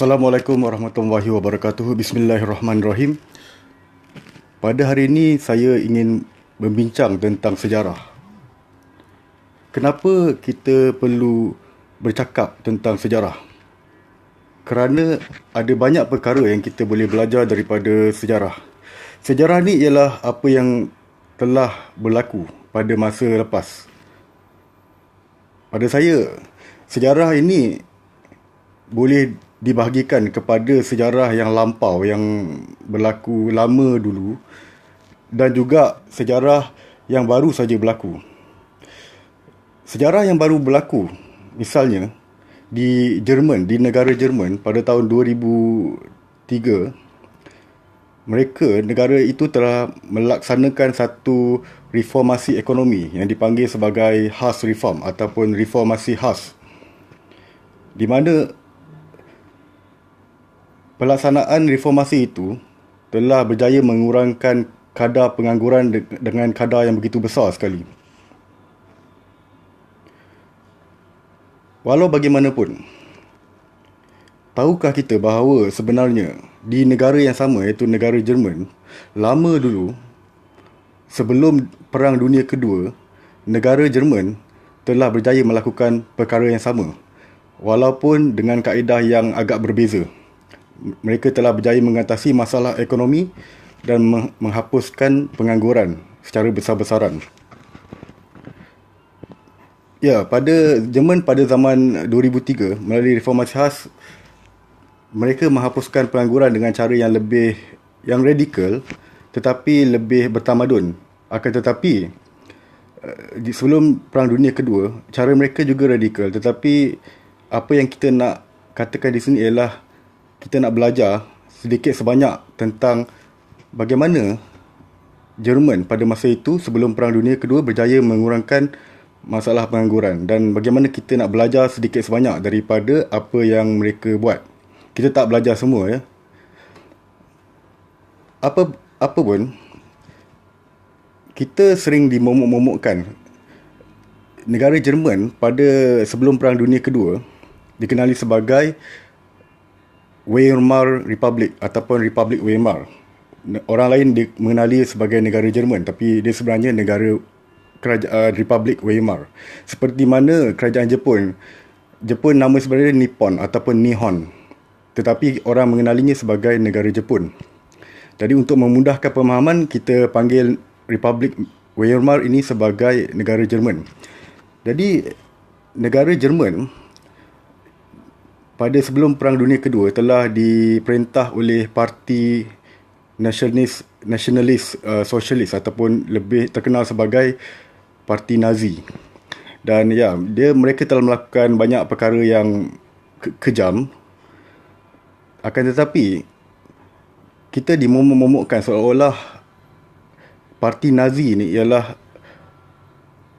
Assalamualaikum warahmatullahi wabarakatuh. Bismillahirrahmanirrahim. Pada hari ini saya ingin membincang tentang sejarah. Kenapa kita perlu bercakap tentang sejarah? Kerana ada banyak perkara yang kita boleh belajar daripada sejarah. Sejarah ni ialah apa yang telah berlaku pada masa lepas. Pada saya, sejarah ini boleh dibahagikan kepada sejarah yang lampau, yang berlaku lama dulu, dan juga sejarah yang baru saja berlaku. Sejarah yang baru berlaku, misalnya di Jerman, di negara Jerman pada tahun 2003, negara itu telah melaksanakan satu reformasi ekonomi yang dipanggil sebagai Haas Reform ataupun reformasi Haas, di mana pelaksanaan reformasi itu telah berjaya mengurangkan kadar pengangguran dengan kadar yang begitu besar sekali. Walau bagaimanapun, tahukah kita bahawa sebenarnya di negara yang sama, iaitu negara Jerman, lama dulu, sebelum Perang Dunia Kedua, negara Jerman telah berjaya melakukan perkara yang sama, walaupun dengan kaedah yang agak berbeza. Mereka telah berjaya mengatasi masalah ekonomi dan menghapuskan pengangguran secara besar-besaran. Ya, pada Jerman pada zaman 2003, melalui reformasi Haas, mereka menghapuskan pengangguran dengan cara yang radikal tetapi lebih bertamadun. Akan tetapi, sebelum Perang Dunia Kedua, cara mereka juga radikal, tetapi apa yang kita nak katakan di sini ialah kita nak belajar sedikit sebanyak tentang bagaimana Jerman pada masa itu sebelum Perang Dunia Kedua berjaya mengurangkan masalah pengangguran, dan bagaimana kita nak belajar sedikit sebanyak daripada apa yang mereka buat. Kita tak belajar semua, ya. Apa pun, kita sering dimomok-momokkan. Negara Jerman pada sebelum Perang Dunia Kedua dikenali sebagai Weimar Republic ataupun Republik Weimar. Orang lain mengenali sebagai negara Jerman, tapi dia sebenarnya kerajaan Republik Weimar. Seperti mana kerajaan Jepun nama sebenarnya Nippon ataupun Nihon, tetapi orang mengenalinya sebagai negara Jepun. Jadi untuk memudahkan pemahaman, kita panggil Republik Weimar ini sebagai negara Jerman. Jadi negara Jerman pada sebelum Perang Dunia Kedua telah diperintah oleh Parti Nasionalis Sosialis ataupun lebih terkenal sebagai Parti Nazi. Dan ya, mereka telah melakukan banyak perkara yang kejam. Akan tetapi, kita dimomok-momokkan seolah-olah Parti Nazi ni ialah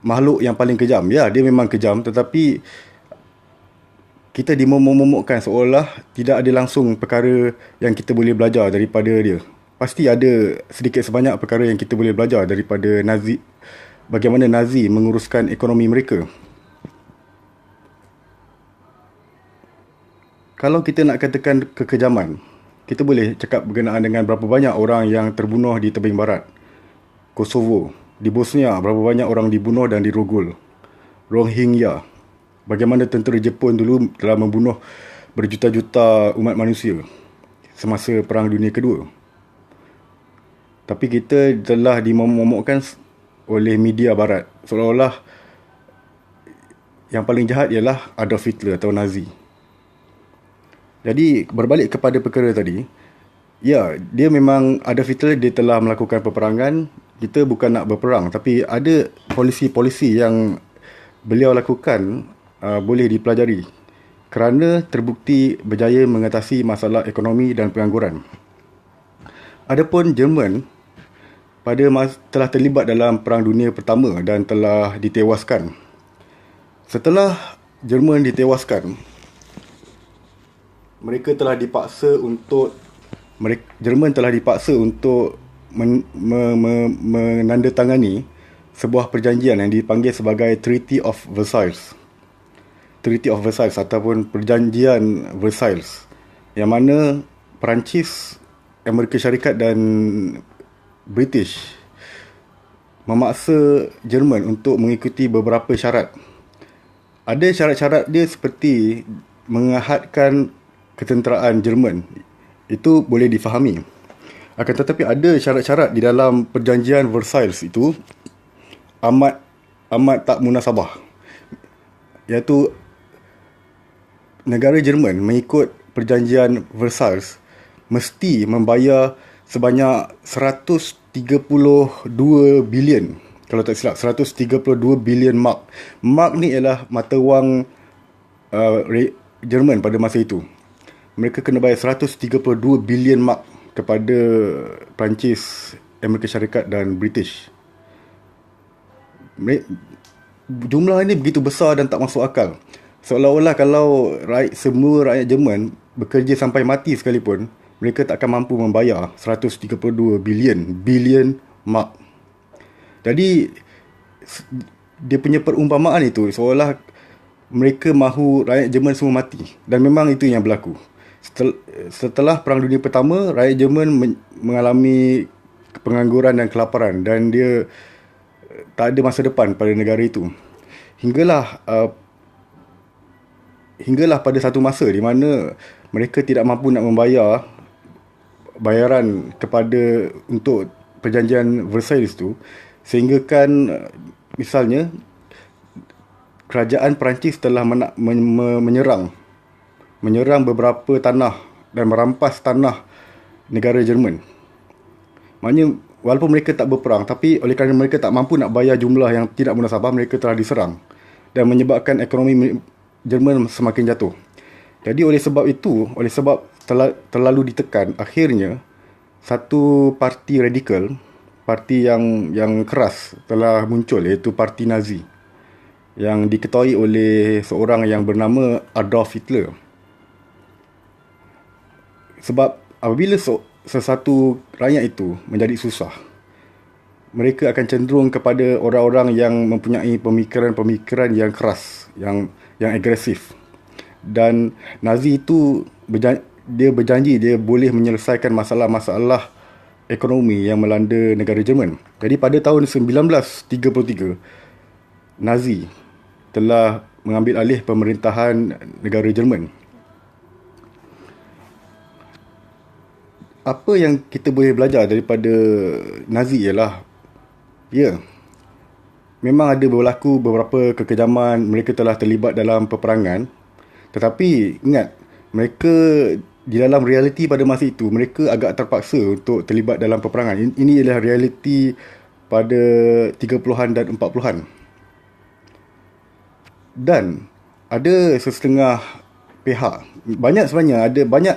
makhluk yang paling kejam. Ya, dia memang kejam, tetapi kita dimomok-momokkan seolah tidak ada langsung perkara yang kita boleh belajar daripada dia. Pasti ada sedikit sebanyak perkara yang kita boleh belajar daripada Nazi, bagaimana Nazi menguruskan ekonomi mereka. Kalau kita nak katakan kekejaman, kita boleh cakap berkenaan dengan berapa banyak orang yang terbunuh di tebing barat Kosovo. Di Bosnia, berapa banyak orang dibunuh dan dirogol. Rohingya, bagaimana tentera Jepun dulu telah membunuh berjuta-juta umat manusia semasa Perang Dunia Kedua. Tapi kita telah dimomokkan oleh media barat seolah-olah yang paling jahat ialah Adolf Hitler atau Nazi. Jadi berbalik kepada perkara tadi, ya, dia memang Adolf Hitler, dia telah melakukan peperangan. Kita bukan nak berperang, tapi ada polisi-polisi yang beliau lakukan boleh dipelajari kerana terbukti berjaya mengatasi masalah ekonomi dan pengangguran. Adapun Jerman telah terlibat dalam Perang Dunia Pertama dan telah ditewaskan. Setelah Jerman ditewaskan, Jerman telah dipaksa untuk menandatangani sebuah perjanjian yang dipanggil sebagai Treaty of Versailles. Treaty of Versailles ataupun Perjanjian Versailles. yang mana Perancis, Amerika Syarikat dan British memaksa Jerman untuk mengikuti beberapa syarat. Ada syarat-syarat dia seperti mengahadkan ketenteraan Jerman. Itu boleh difahami. Akan tetapi ada syarat-syarat di dalam perjanjian Versailles itu amat tak munasabah. Iaitu negara Jerman mengikut perjanjian Versailles mesti membayar sebanyak 132 bilion, kalau tak silap 132 bilion mark. Mark ni ialah mata wang Jerman pada masa itu. Mereka kena bayar 132 bilion mark kepada Perancis, Amerika Syarikat dan British. Jumlah ini begitu besar dan tak masuk akal. Seolah-olah kalau semua rakyat Jerman bekerja sampai mati sekalipun, mereka tak akan mampu membayar 132 bilion mark. Jadi dia punya perumpamaan itu seolah mereka mahu rakyat Jerman semua mati. Dan memang itu yang berlaku. Setelah Perang Dunia Pertama, rakyat Jerman mengalami pengangguran dan kelaparan, dan dia tak ada masa depan pada negara itu. Hinggalah pada satu masa di mana mereka tidak mampu nak membayar bayaran untuk perjanjian Versailles itu, sehingga kan misalnya kerajaan Perancis telah menyerang beberapa tanah dan merampas tanah negara Jerman. Maknanya walaupun mereka tak berperang, tapi oleh kerana mereka tak mampu nak bayar jumlah yang tidak munasabah, mereka telah diserang dan menyebabkan ekonomi Jerman semakin jatuh. Jadi oleh sebab terlalu ditekan, akhirnya satu parti radikal, parti yang keras telah muncul, iaitu parti Nazi yang diketuai oleh seorang yang bernama Adolf Hitler. Sebab apabila sesuatu rakyat itu menjadi susah, mereka akan cenderung kepada orang-orang yang mempunyai pemikiran-pemikiran yang keras, yang agresif. Dan Nazi itu berjanji dia boleh menyelesaikan masalah-masalah ekonomi yang melanda negara Jerman. Jadi pada tahun 1933, Nazi telah mengambil alih pemerintahan negara Jerman. Apa yang kita boleh belajar daripada Nazi ialah, memang ada berlaku beberapa kekejaman, mereka telah terlibat dalam peperangan. Tetapi ingat, mereka di dalam realiti pada masa itu, mereka agak terpaksa untuk terlibat dalam peperangan. Ini ialah realiti pada 30-an dan 40-an. Dan ada sesetengah pihak, ada banyak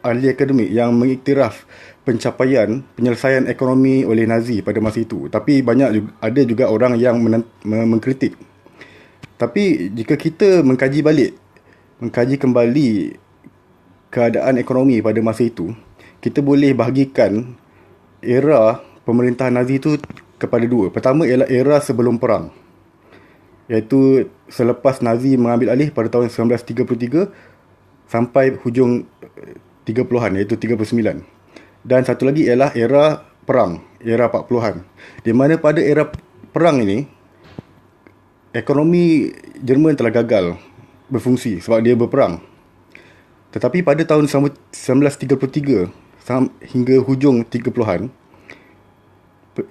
ahli akademik yang mengiktiraf pencapaian penyelesaian ekonomi oleh Nazi pada masa itu. Tapi ada juga orang yang mengkritik. Tapi jika kita mengkaji kembali keadaan ekonomi pada masa itu, kita boleh bahagikan era pemerintahan Nazi itu kepada dua. Pertama ialah era sebelum perang, iaitu selepas Nazi mengambil alih pada tahun 1933 sampai hujung 30-an, iaitu 39. Dan satu lagi ialah era perang, era 40-an. Di mana pada era perang ini, ekonomi Jerman telah gagal berfungsi sebab dia berperang. Tetapi pada tahun 1933 hingga hujung 30-an,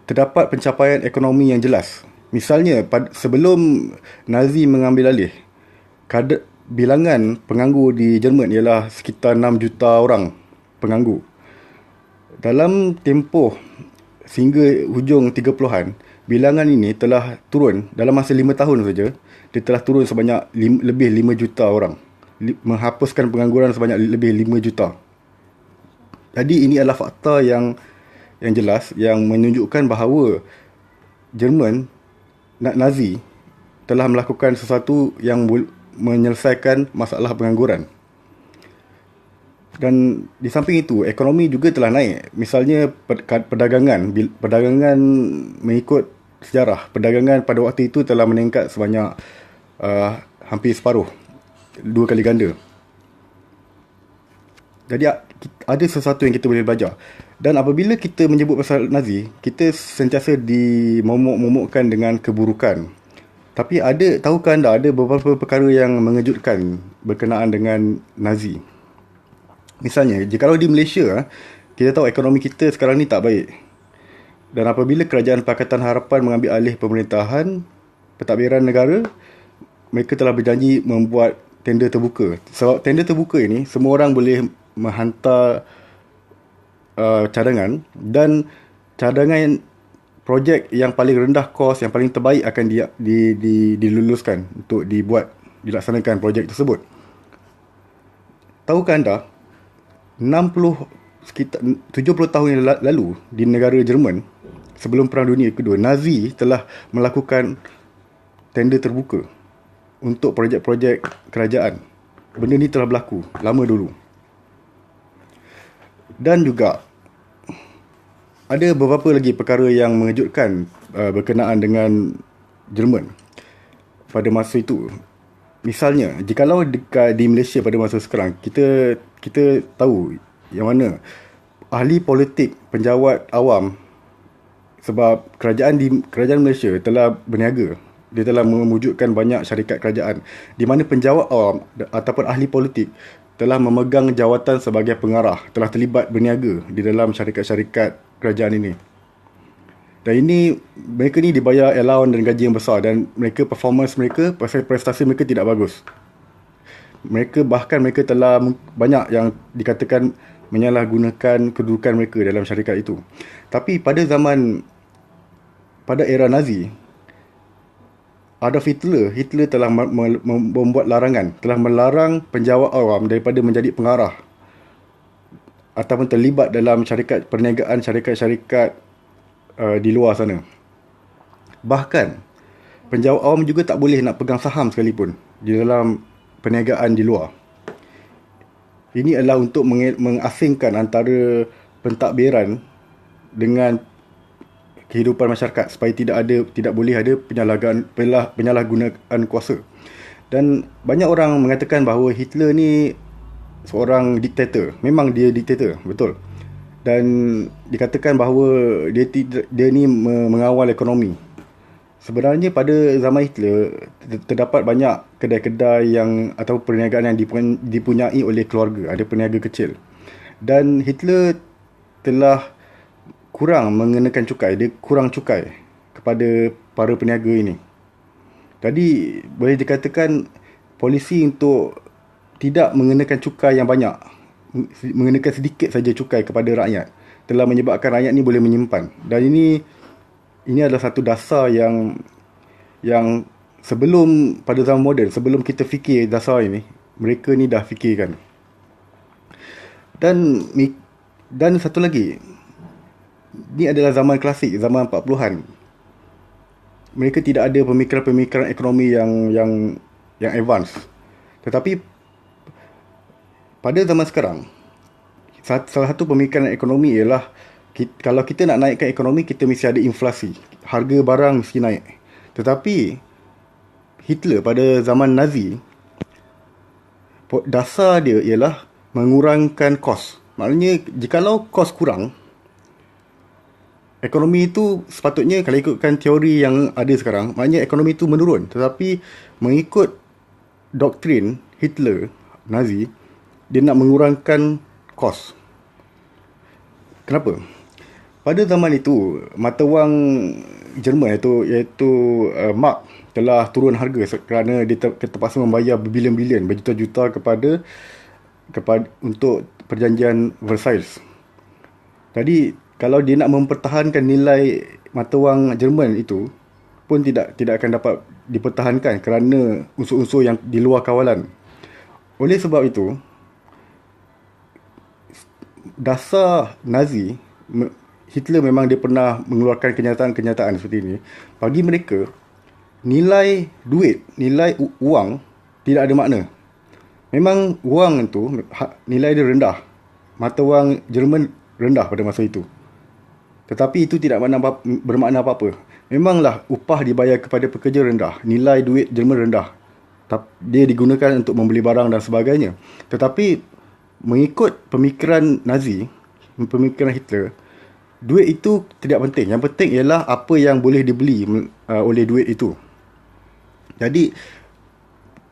terdapat pencapaian ekonomi yang jelas. Misalnya, sebelum Nazi mengambil alih, bilangan penganggur di Jerman ialah sekitar 6 juta orang penganggur. Dalam tempoh sehingga hujung 30-an, bilangan ini telah turun dalam masa 5 tahun saja. Dia telah turun sebanyak lebih 5 juta orang, menghapuskan pengangguran sebanyak lebih 5 juta. Jadi ini adalah fakta yang jelas yang menunjukkan bahawa Jerman, Nazi telah melakukan sesuatu yang menyelesaikan masalah pengangguran. Dan di samping itu, ekonomi juga telah naik. Misalnya perdagangan mengikut sejarah, perdagangan pada waktu itu telah meningkat sebanyak hampir separuh, 2 kali ganda. Jadi ada sesuatu yang kita boleh belajar. Dan apabila kita menyebut pasal Nazi, kita sentiasa dimomok-momokkan dengan keburukan. Tapi tahukah anda ada beberapa perkara yang mengejutkan berkenaan dengan Nazi. Misalnya, jikalau di Malaysia, kita tahu ekonomi kita sekarang ni tak baik. Dan apabila Kerajaan Pakatan Harapan mengambil alih pemerintahan, pentadbiran negara, mereka telah berjanji membuat tender terbuka. Sebab tender terbuka ini, semua orang boleh menghantar cadangan, dan cadangan projek yang paling rendah kos, yang paling terbaik akan diluluskan untuk dilaksanakan projek tersebut. Tahukah anda, 70 tahun yang lalu di negara Jerman, sebelum Perang Dunia Kedua, Nazi telah melakukan tender terbuka untuk projek-projek kerajaan. Benda ni telah berlaku lama dulu. Dan juga ada beberapa lagi perkara yang mengejutkan berkenaan dengan Jerman pada masa itu. Misalnya, jikalau di Malaysia pada masa sekarang, kita tahu yang mana ahli politik, penjawat awam, sebab kerajaan Malaysia telah berniaga. Dia telah mewujudkan banyak syarikat kerajaan di mana penjawat awam ataupun ahli politik telah memegang jawatan sebagai pengarah, telah terlibat berniaga di dalam syarikat-syarikat kerajaan ini. Dan mereka ni dibayar allowance dan gaji yang besar, dan performance mereka, prestasi mereka tidak bagus. Bahkan mereka telah banyak yang dikatakan menyalahgunakan kedudukan mereka dalam syarikat itu. Tapi pada era Nazi, Adolf Hitler telah membuat larangan, telah melarang penjawat awam daripada menjadi pengarah ataupun terlibat dalam syarikat perniagaan, syarikat-syarikat di luar sana. Bahkan penjawat awam juga tak boleh nak pegang saham sekalipun di dalam perniagaan di luar. Ini adalah untuk mengasingkan antara pentadbiran dengan kehidupan masyarakat, supaya tidak boleh ada penyalahgunaan kuasa. Dan banyak orang mengatakan bahawa Hitler ni seorang diktator. Memang dia diktator, betul. Dan dikatakan bahawa dia ni mengawal ekonomi. Sebenarnya pada zaman Hitler terdapat banyak kedai-kedai atau perniagaan yang dipunyai oleh keluarga, ada peniaga kecil. Dan Hitler telah kurang mengenakan cukai, dia kurang cukai kepada para peniaga ini. Jadi boleh dikatakan polisi untuk tidak mengenakan cukai yang banyak, mengenakan sedikit saja cukai kepada rakyat, telah menyebabkan rakyat ni boleh menyimpan. Dan ini adalah satu dasar yang sebelum, pada zaman moden, sebelum kita fikir dasar ini, mereka ni dah fikirkan. Dan satu lagi, ini adalah zaman klasik, zaman 40-an. Mereka tidak ada pemikiran-pemikiran ekonomi yang advance. Tetapi pada zaman sekarang, salah satu pemikiran ekonomi ialah kalau kita nak naikkan ekonomi, kita mesti ada inflasi. Harga barang mesti naik. Tetapi Hitler pada zaman Nazi, dasar dia ialah mengurangkan kos. Maknanya jikalau kos kurang, ekonomi itu sepatutnya, kalau ikutkan teori yang ada sekarang, maknanya ekonomi itu menurun. Tetapi mengikut doktrin Hitler, Nazi, dia nak mengurangkan kos. Kenapa? Pada zaman itu, mata wang Jerman iaitu mark telah turun harga kerana dia terpaksa membayar berbilion-bilion, berjuta-juta kepada untuk perjanjian Versailles. Jadi kalau dia nak mempertahankan nilai mata wang Jerman itu pun tidak akan dapat dipertahankan kerana unsur-unsur yang di luar kawalan. Oleh sebab itu, dasar Nazi, Hitler memang dia pernah mengeluarkan kenyataan-kenyataan seperti ini. Bagi mereka, nilai duit, nilai wang tidak ada makna. Memang wang itu nilai dia rendah. Mata wang Jerman rendah pada masa itu. Tetapi itu tidak bermakna apa-apa. Memanglah upah dibayar kepada pekerja rendah, nilai duit Jerman rendah. Dia digunakan untuk membeli barang dan sebagainya. Tetapi Mengikut pemikiran Nazi, pemikiran Hitler, duit itu tidak penting. Yang penting ialah apa yang boleh dibeli oleh duit itu. Jadi,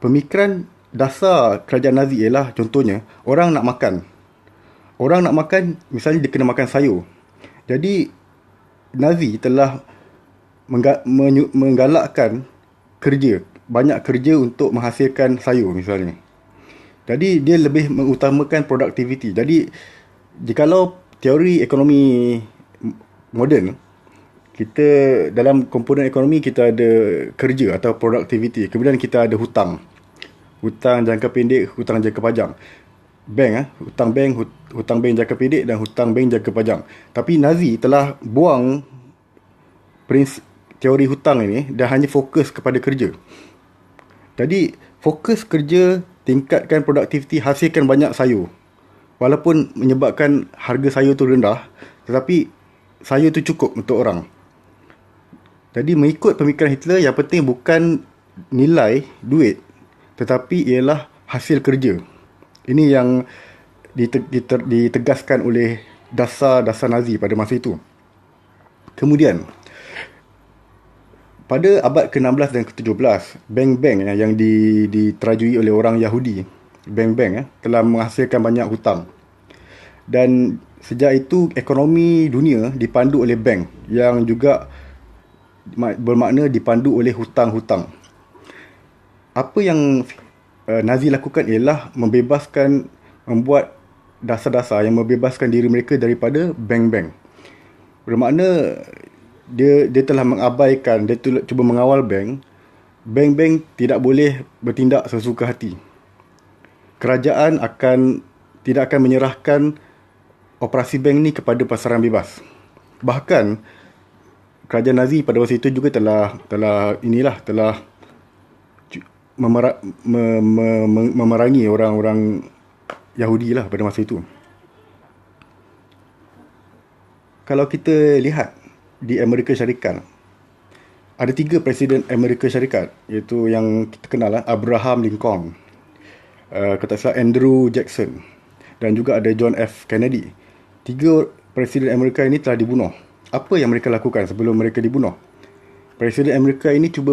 pemikiran dasar kerajaan Nazi ialah, contohnya, orang nak makan. Orang nak makan, misalnya dia kena makan sayur. Jadi, Nazi telah menggalakkan kerja. Banyak kerja untuk menghasilkan sayur misalnya. Jadi dia lebih mengutamakan produktiviti. Jadi jikalau teori ekonomi moden, kita dalam komponen ekonomi kita ada kerja atau produktiviti. Kemudian kita ada hutang. Hutang jangka pendek, hutang jangka panjang. Hutang bank jangka pendek dan hutang bank jangka panjang. Tapi Nazi telah buang teori hutang ini dan hanya fokus kepada kerja. Jadi fokus kerja, tingkatkan produktiviti, hasilkan banyak sayur. Walaupun menyebabkan harga sayur tu rendah, tetapi sayur tu cukup untuk orang. Jadi mengikut pemikiran Hitler, yang penting bukan nilai duit, tetapi ialah hasil kerja. Ini yang ditegaskan oleh dasar-dasar Nazi pada masa itu. Kemudian, pada abad ke-16 dan ke-17, bank-bank yang diterajui oleh orang Yahudi, bank-bank telah menghasilkan banyak hutang. Dan sejak itu, ekonomi dunia dipandu oleh bank, yang juga bermakna dipandu oleh hutang-hutang. Apa yang Nazi lakukan ialah membuat dasar-dasar yang membebaskan diri mereka daripada bank-bank. Bermakna dia telah mengabaikan, dia cuba mengawal bank. Bank-bank tidak boleh bertindak sesuka hati. Kerajaan tidak akan menyerahkan operasi bank ni kepada pasaran bebas. Bahkan kerajaan Nazi pada masa itu juga telah memerangi orang-orang Yahudi lah pada masa itu. Kalau kita lihat di Amerika Syarikat, ada 3 Presiden Amerika Syarikat, iaitu yang kita kenal Abraham Lincoln, kata saya Andrew Jackson, dan juga ada John F. Kennedy. 3 Presiden Amerika ini telah dibunuh. Apa yang mereka lakukan sebelum mereka dibunuh? Presiden Amerika ini cuba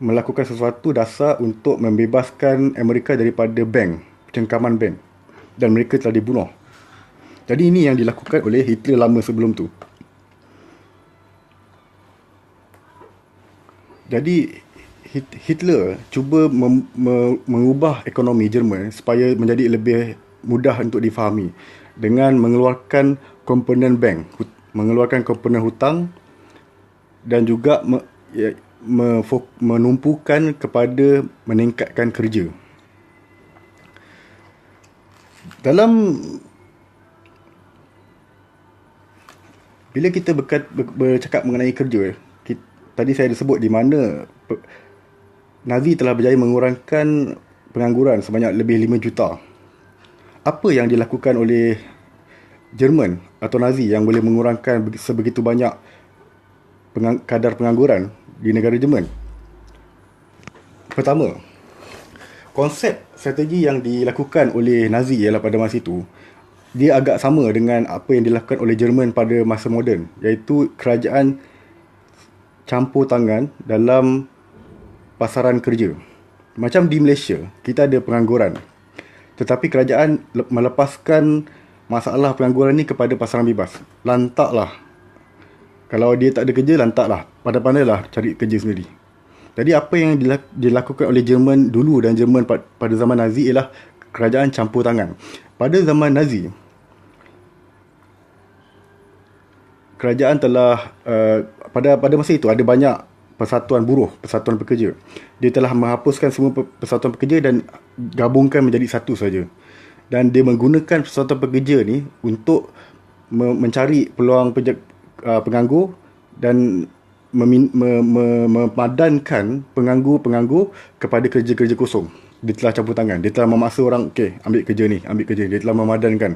melakukan sesuatu dasar untuk membebaskan Amerika daripada bank, cengkaman bank, dan mereka telah dibunuh. Jadi ini yang dilakukan oleh Hitler lama sebelum tu. Jadi Hitler cuba mengubah ekonomi Jerman supaya menjadi lebih mudah untuk difahami dengan mengeluarkan komponen bank, mengeluarkan komponen hutang, dan juga menumpukan kepada meningkatkan kerja. Bila kita bercakap mengenai kerja, tadi saya disebut di mana Nazi telah berjaya mengurangkan pengangguran sebanyak lebih 5 juta. Apa yang dilakukan oleh Jerman atau Nazi yang boleh mengurangkan sebegitu banyak kadar pengangguran di negara Jerman? Pertama, konsep strategi yang dilakukan oleh Nazi ialah pada masa itu, dia agak sama dengan apa yang dilakukan oleh Jerman pada masa moden, iaitu kerajaan campur tangan dalam pasaran kerja. Macam di Malaysia, kita ada pengangguran, tetapi kerajaan melepaskan masalah pengangguran ni kepada pasaran bebas. Lantaklah. Kalau dia tak ada kerja, lantaklah. Pandai-pandailah cari kerja sendiri. Jadi apa yang dilakukan oleh Jerman dulu dan Jerman pada zaman Nazi ialah kerajaan campur tangan. Pada zaman Nazi, kerajaan telah pada masa itu ada banyak persatuan buruh, persatuan pekerja. Dia telah menghapuskan semua persatuan pekerja dan gabungkan menjadi satu saja. Dan dia menggunakan persatuan pekerja ni untuk mencari peluang penganggur dan memadankan penganggur kepada kerja-kerja kosong. Dia telah campur tangan. Dia telah memaksa orang, okey, ambil kerja ni, ambil kerja. Dia telah memadankan.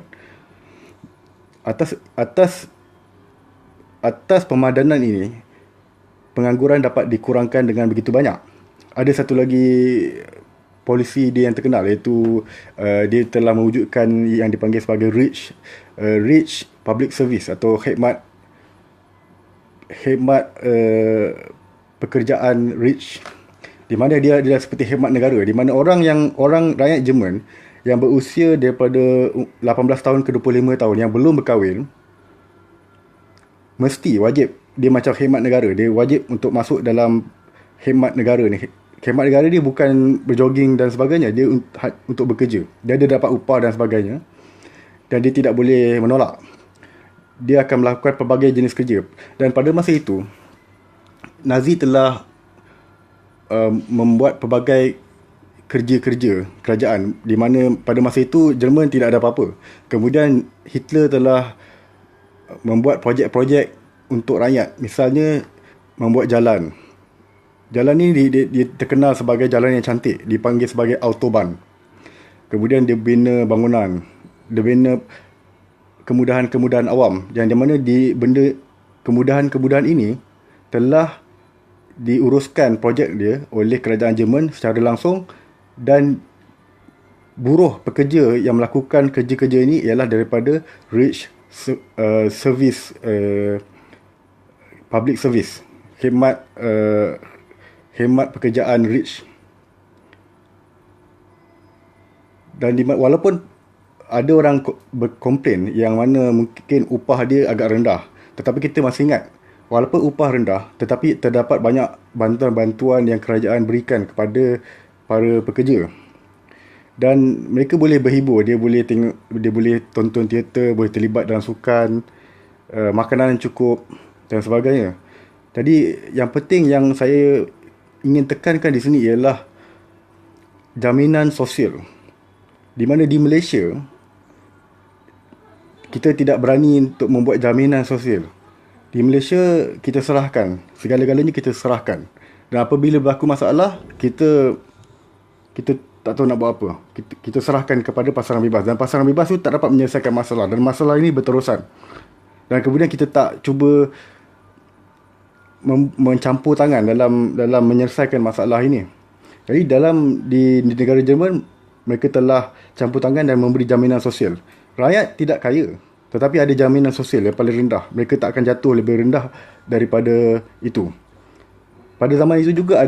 Atas pemadanan ini, pengangguran dapat dikurangkan dengan begitu banyak. Ada satu lagi polisi dia yang terkenal, iaitu dia telah mewujudkan yang dipanggil sebagai REACH Public Service atau khidmat pekerjaan REACH, di mana dia adalah seperti khidmat negara, di mana orang rakyat Jerman yang berusia daripada 18 tahun ke 25 tahun yang belum berkahwin, mesti wajib, dia macam khidmat negara, dia wajib untuk masuk dalam khidmat negara ni. Khidmat negara dia bukan berjoging dan sebagainya, dia untuk bekerja, dia ada dapat upah dan sebagainya, dan dia tidak boleh menolak. Dia akan melakukan pelbagai jenis kerja. Dan pada masa itu Nazi telah membuat pelbagai kerja-kerja kerajaan, di mana pada masa itu Jerman tidak ada apa-apa. Kemudian Hitler telah membuat projek-projek untuk rakyat. Misalnya membuat jalan. Jalan ni dia terkenal sebagai jalan yang cantik, dipanggil sebagai Autobahn. Kemudian dia bina bangunan, dia bina kemudahan-kemudahan awam, yang di mana kemudahan-kemudahan ini telah diuruskan projek dia oleh kerajaan Jerman secara langsung, dan buruh pekerja yang melakukan kerja-kerja ini ialah daripada REACH Service, Public Service, khidmat pekerjaan REACH. Dan walaupun ada orang berkomplain yang mana mungkin upah dia agak rendah, tetapi kita masih ingat, walaupun upah rendah, tetapi terdapat banyak bantuan-bantuan yang kerajaan berikan kepada para pekerja. Dan mereka boleh berhibur, dia boleh tonton teater, boleh terlibat dalam sukan, makanan yang cukup dan sebagainya. Jadi yang penting yang saya ingin tekankan di sini ialah jaminan sosial. Di mana di Malaysia kita tidak berani untuk membuat jaminan sosial. Di Malaysia kita serahkan, segala-galanya kita serahkan. Dan apabila berlaku masalah, kita tak tahu nak buat apa. Kita serahkan kepada pasaran bebas. Dan pasaran bebas itu tak dapat menyelesaikan masalah. Dan masalah ini berterusan. Dan kemudian kita tak cuba mencampur tangan dalam menyelesaikan masalah ini. Jadi di negara Jerman, mereka telah campur tangan dan memberi jaminan sosial. Rakyat tidak kaya, tetapi ada jaminan sosial yang paling rendah. Mereka tak akan jatuh lebih rendah daripada itu. Pada zaman itu juga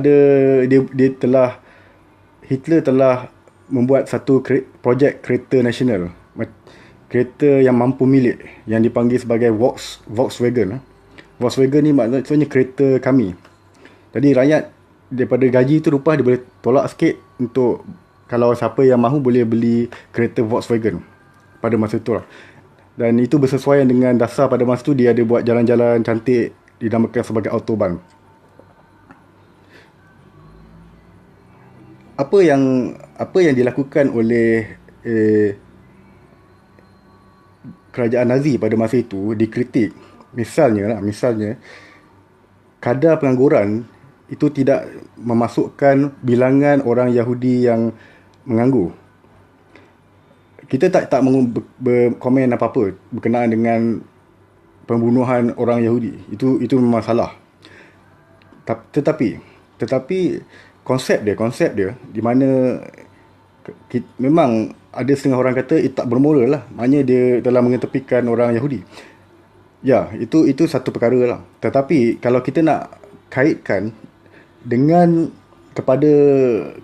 Hitler telah membuat satu projek kereta nasional, kereta yang mampu milik, yang dipanggil sebagai Volkswagen. Volkswagen ni maksudnya kereta kami. Jadi rakyat daripada gaji tu rupa dia boleh tolak sikit untuk, kalau siapa yang mahu boleh beli kereta Volkswagen pada masa itu lah. Dan itu bersesuaian dengan dasar pada masa itu, dia ada buat jalan-jalan cantik, dinamakan sebagai Autobahn. Apa yang dilakukan oleh kerajaan Nazi pada masa itu dikritik. Misalnya kadar pengangguran itu tidak memasukkan bilangan orang Yahudi yang menganggur. Kita tak berkomen apa-apa berkenaan dengan pembunuhan orang Yahudi. Itu memang salah. Tetapi konsep dia di mana memang ada setengah orang kata tak bermoral lah. Maknanya dia telah mengetepikan orang Yahudi. Ya, itu satu perkara lah. Tetapi kalau kita nak kaitkan dengan kepada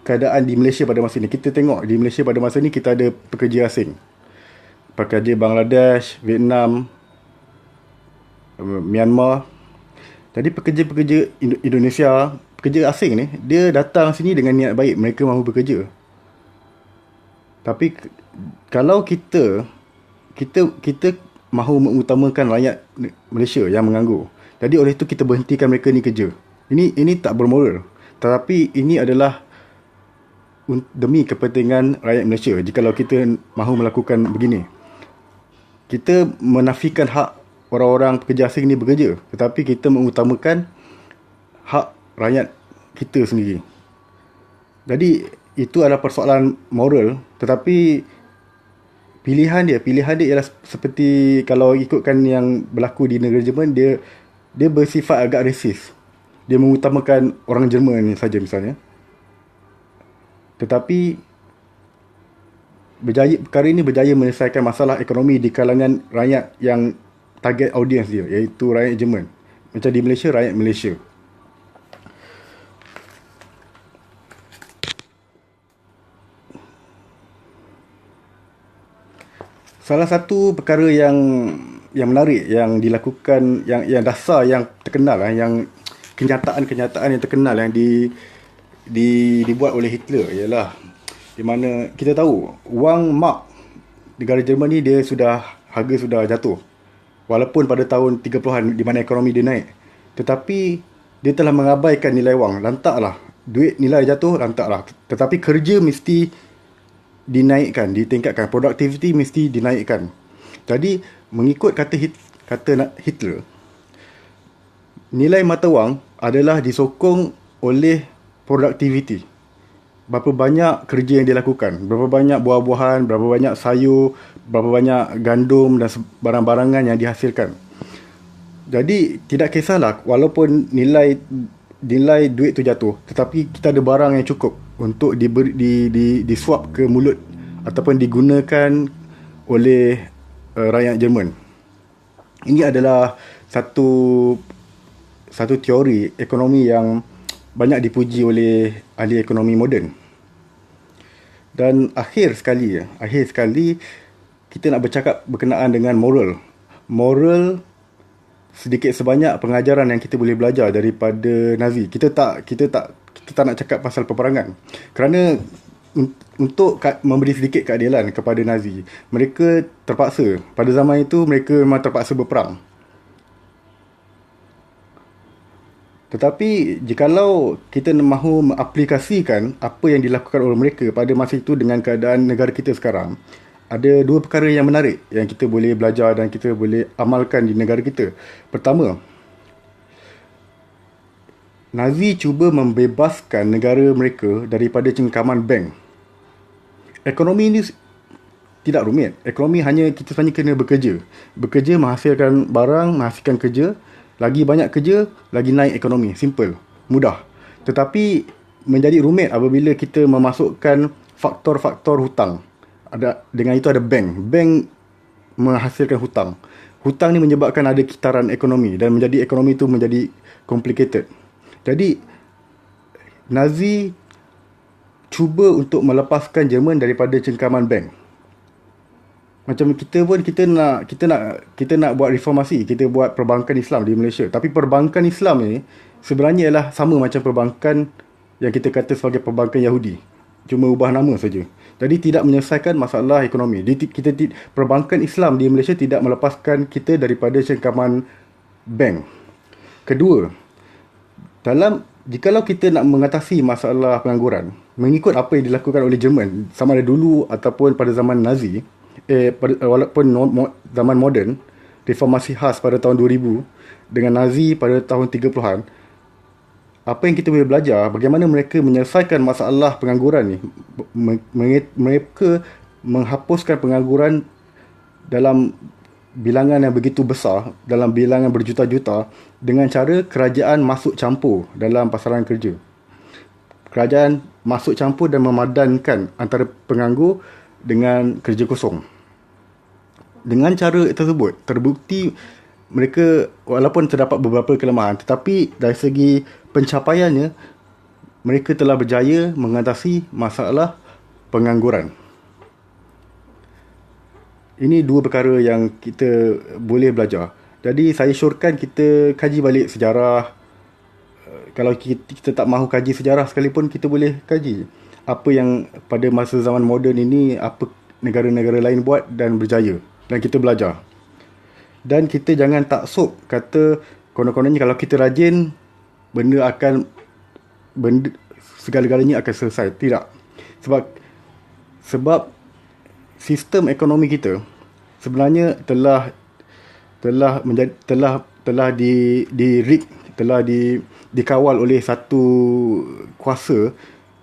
keadaan di Malaysia pada masa ini, kita tengok di Malaysia pada masa ini kita ada pekerja asing, pekerja Bangladesh, Vietnam, Myanmar. Jadi pekerja-pekerja Indonesia, pekerja asing ni, dia datang sini dengan niat baik, mereka mahu bekerja. Tapi kalau kita mahu mengutamakan rakyat Malaysia yang menganggur, jadi oleh itu kita berhentikan mereka ni kerja. Ini tak bermoral. Tetapi ini adalah demi kepentingan rakyat Malaysia. Jikalau kita mahu melakukan begini, kita menafikan hak orang-orang pekerja asing ni bekerja, tetapi kita mengutamakan hak rakyat kita sendiri. Jadi itu adalah persoalan moral, tetapi pilihan dia ialah seperti kalau ikutkan yang berlaku di negara Jerman, dia bersifat agak resis. Dia mengutamakan orang Jerman ni saja misalnya. Tetapi perkara ini berjaya menyelesaikan masalah ekonomi di kalangan rakyat yang target audience dia, iaitu rakyat Jerman. Macam di Malaysia, rakyat Malaysia. Salah satu perkara yang menarik yang dilakukan, yang dasar, yang terkenal, yang kenyataan-kenyataan yang terkenal yang dibuat oleh Hitler ialah di mana kita tahu wang mark negara Jerman ni harga sudah jatuh. Walaupun pada tahun 30-an di mana ekonomi dia naik, tetapi dia telah mengabaikan nilai wang. Lantaklah duit nilai jatuh, lantaklah. Tetapi kerja mesti dinaikkan, ditingkatkan, productivity mesti dinaikkan. Jadi mengikut kata Hitler, nilai mata wang adalah disokong oleh productivity. Berapa banyak kerja yang dilakukan, berapa banyak buah-buahan, berapa banyak sayur, berapa banyak gandum dan barang-barangan yang dihasilkan. Jadi tidak kisahlah walaupun nilai duit tu jatuh, tetapi kita ada barang yang cukup untuk disuap ke mulut ataupun digunakan oleh rakyat Jerman. Ini adalah satu teori ekonomi yang banyak dipuji oleh ahli ekonomi moden. Dan akhir sekali kita nak bercakap berkenaan dengan moral sedikit sebanyak pengajaran yang kita boleh belajar daripada Nazi. Kita tak nak cakap pasal peperangan, kerana untuk memberi sedikit keadilan kepada Nazi, mereka terpaksa, pada zaman itu mereka memang terpaksa berperang. Tetapi jikalau kita mahu mengaplikasikan apa yang dilakukan oleh mereka pada masa itu dengan keadaan negara kita sekarang, ada dua perkara yang menarik yang kita boleh belajar dan kita boleh amalkan di negara kita. Pertama, Nazi cuba membebaskan negara mereka daripada cengkaman bank. Ekonomi ini tidak rumit. Ekonomi hanya kita sebenarnya kena bekerja. Bekerja menghasilkan barang, menghasilkan kerja. Lagi banyak kerja, lagi naik ekonomi. Simple, mudah. Tetapi menjadi rumit apabila kita memasukkan faktor-faktor hutang. Dengan itu ada bank. Bank menghasilkan hutang. Hutang ni menyebabkan ada kitaran ekonomi dan menjadi ekonomi itu menjadi complicated. Jadi Nazi cuba untuk melepaskan Jerman daripada cengkaman bank. Macam kita pun kita nak buat reformasi, kita buat perbankan Islam di Malaysia. Tapi perbankan Islam ni sebenarnya ialah sama macam perbankan yang kita kata sebagai perbankan Yahudi. Cuma ubah nama saja. Jadi tidak menyelesaikan masalah ekonomi. Perbankan Islam di Malaysia tidak melepaskan kita daripada cengkaman bank. Kedua, jikalau kita nak mengatasi masalah pengangguran, mengikut apa yang dilakukan oleh Jerman sama ada dulu ataupun pada zaman Nazi, walaupun zaman moden, reformasi khas pada tahun 2000 dengan Nazi pada tahun 30-an, apa yang kita boleh belajar bagaimana mereka menyelesaikan masalah pengangguran ni. Mereka menghapuskan pengangguran dalam bilangan yang begitu besar, dalam bilangan berjuta-juta, dengan cara kerajaan masuk campur dalam pasaran kerja. Kerajaan masuk campur dan memadankan antara penganggur dengan kerja kosong. Dengan cara tersebut, terbukti mereka walaupun terdapat beberapa kelemahan, tetapi dari segi pencapaiannya, mereka telah berjaya mengatasi masalah pengangguran. Ini dua perkara yang kita boleh belajar. Jadi saya syorkan kita kaji balik sejarah. Kalau kita tak mahu kaji sejarah sekalipun, kita boleh kaji apa yang pada masa zaman moden ini, apa negara-negara lain buat dan berjaya. Dan kita belajar. Dan kita jangan taksub kata konon-kononnya kalau kita rajin, segala-galanya akan selesai. Tidak. Sebab sistem ekonomi kita sebenarnya telah dikawal oleh satu kuasa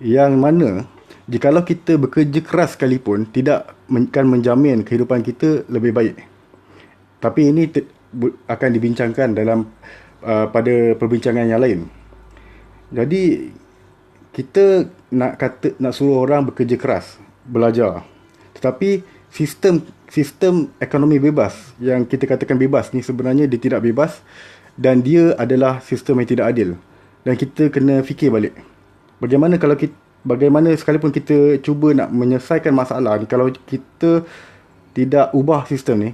yang mana jikalau kita bekerja keras sekalipun tidak akan menjamin kehidupan kita lebih baik. Tapi ini akan dibincangkan dalam pada perbincangan yang lain. Jadi kita nak suruh orang bekerja keras, belajar. Tetapi sistem ekonomi bebas yang kita katakan bebas ni sebenarnya dia tidak bebas, dan dia adalah sistem yang tidak adil. Dan kita kena fikir balik. Bagaimana sekalipun kita cuba nak menyelesaikan masalah ni, kalau kita tidak ubah sistem ni,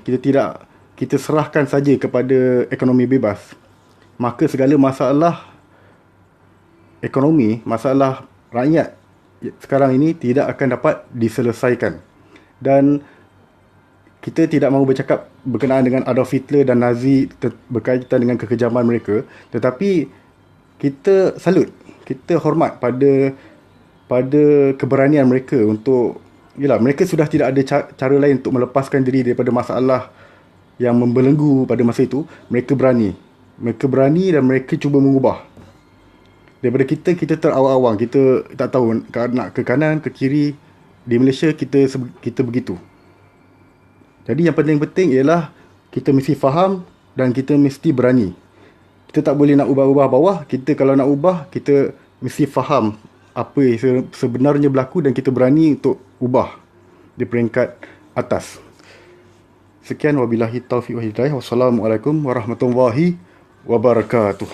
kita serahkan saja kepada ekonomi bebas, maka segala masalah ekonomi, masalah rakyat sekarang ini tidak akan dapat diselesaikan. Dan kita tidak mahu bercakap berkenaan dengan Adolf Hitler dan Nazi berkaitan dengan kekejaman mereka, tetapi kita salut, kita hormat pada keberanian mereka untuk, mereka sudah tidak ada cara lain untuk melepaskan diri daripada masalah yang membelenggu pada masa itu. Mereka berani dan mereka cuba mengubah. Daripada kita terawang-awang, kita tak tahu nak ke kanan, ke kiri. Di Malaysia kita begitu. Jadi yang penting ialah kita mesti faham dan kita mesti berani. Kita tak boleh nak ubah-ubah bawah. Kita kalau nak ubah, kita mesti faham apa yang sebenarnya berlaku dan kita berani untuk ubah di peringkat atas. Sekian, wabillahi taufiq wal hidayah. Wassalamualaikum warahmatullahi wabarakatuh.